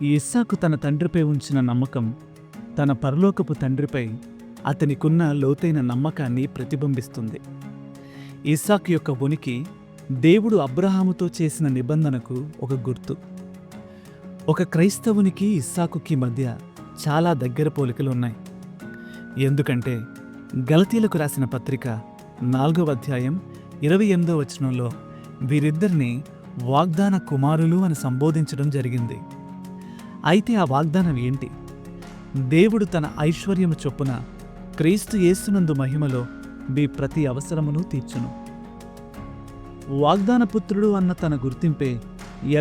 ఇస్సాకు తన తండ్రిపై ఉంచిన నమ్మకం తన పరలోకపు తండ్రిపై అతనికున్న లోతైన నమ్మకాన్ని ప్రతిబింబిస్తుంది. ఇస్సాకు యొక్క ఉనికి దేవుడు అబ్రహాముతో చేసిన నిబంధనకు ఒక గుర్తు. ఒక క్రైస్తవునికి ఇస్సాకుకి మధ్య చాలా దగ్గర పోలికలు ఉన్నాయి. ఎందుకంటే గలతీలకు రాసిన పత్రిక 4వ అధ్యాయం 28వ వచనంలో వీరిద్దరిని వాగ్దాన కుమారులు అని సంబోధించడం జరిగింది. అయితే ఆ వాగ్దానం ఏంటి? దేవుడు తన ఐశ్వర్యము చొప్పున క్రీస్తు యేసునందు మహిమలో మీ ప్రతి అవసరమును తీర్చును. వాగ్దానపుత్రుడు అన్న తన గుర్తింపే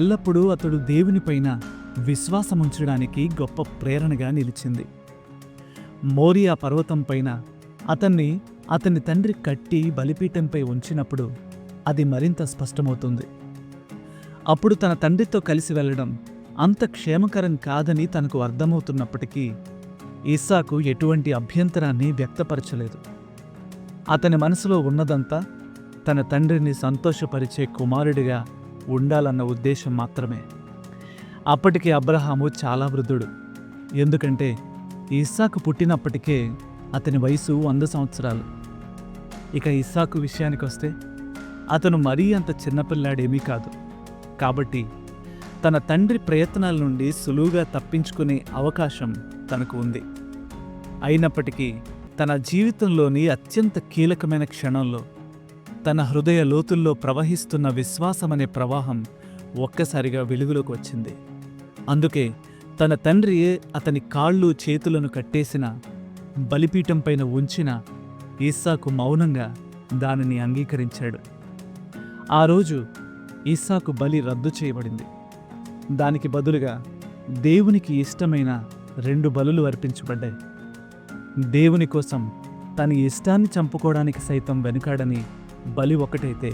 ఎల్లప్పుడూ అతడు దేవునిపైన విశ్వాసముంచడానికి గొప్ప ప్రేరణగా నిలిచింది. మోరియా పర్వతం పైన అతని తండ్రి కట్టి బలిపీఠంపై ఉంచినప్పుడు అది మరింత స్పష్టమవుతుంది. అప్పుడు తన తండ్రితో కలిసి వెళ్ళడం అంత క్షేమకరం కాదని తనకు అర్థమవుతున్నప్పటికీ ఇస్సాకు ఎటువంటి అభ్యంతరాన్ని వ్యక్తపరచలేదు. అతని మనసులో ఉన్నదంతా తన తండ్రిని సంతోషపరిచే కుమారుడిగా ఉండాలన్న ఉద్దేశం మాత్రమే. అప్పటికి అబ్రహాము చాలా వృద్ధుడు. ఎందుకంటే ఇస్సాకు పుట్టినప్పటికే అతని వయసు 100 సంవత్సరాలు. ఇక ఇస్సాకు విషయానికొస్తే అతను మరీ అంత చిన్నపిల్లాడేమీ కాదు. కాబట్టి తన తండ్రి ప్రయత్నాల నుండి సులువుగా తప్పించుకునే అవకాశం తనకు ఉంది. అయినప్పటికీ తన జీవితంలోని అత్యంత కీలకమైన క్షణంలో తన హృదయ లోతుల్లో ప్రవహిస్తున్న విశ్వాసమనే ప్రవాహం ఒక్కసారిగా వెలుగులోకి వచ్చింది. అందుకే తన తండ్రియే అతని కాళ్ళు చేతులను కట్టేసిన బలిపీఠం పైన ఉంచిన ఇస్సాకు మౌనంగా దానిని అంగీకరించాడు. ఆ రోజు ఇస్సాకు బలి రద్దు చేయబడింది. దానికి బదులుగా దేవునికి ఇష్టమైన 2 బలులు అర్పించబడ్డాయి. దేవుని కోసం తన ఇష్టాన్ని చంపుకోవడానికి సైతం వెనుకాడని బలి ఒకటైతే,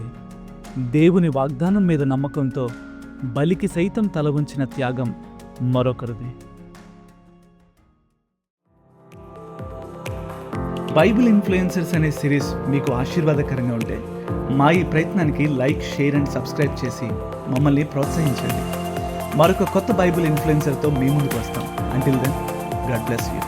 దేవుని వాగ్దానం మీద నమ్మకంతో బలికి సైతం తల ఉంచిన త్యాగం మరొకరిది. బైబిల్ ఇన్ఫ్లుయెన్సర్స్ అనే సిరీస్ మీకు ఆశీర్వాదకరంగా ఉంటే మా ఈ ప్రయత్నానికి లైక్, షేర్ అండ్ సబ్స్క్రైబ్ చేసి మమ్మల్ని ప్రోత్సహించండి. మరొక కొత్త బైబిల్ ఇన్ఫ్లుయెన్సర్తో మీ ముందుకు వస్తాం. Until then, God bless you.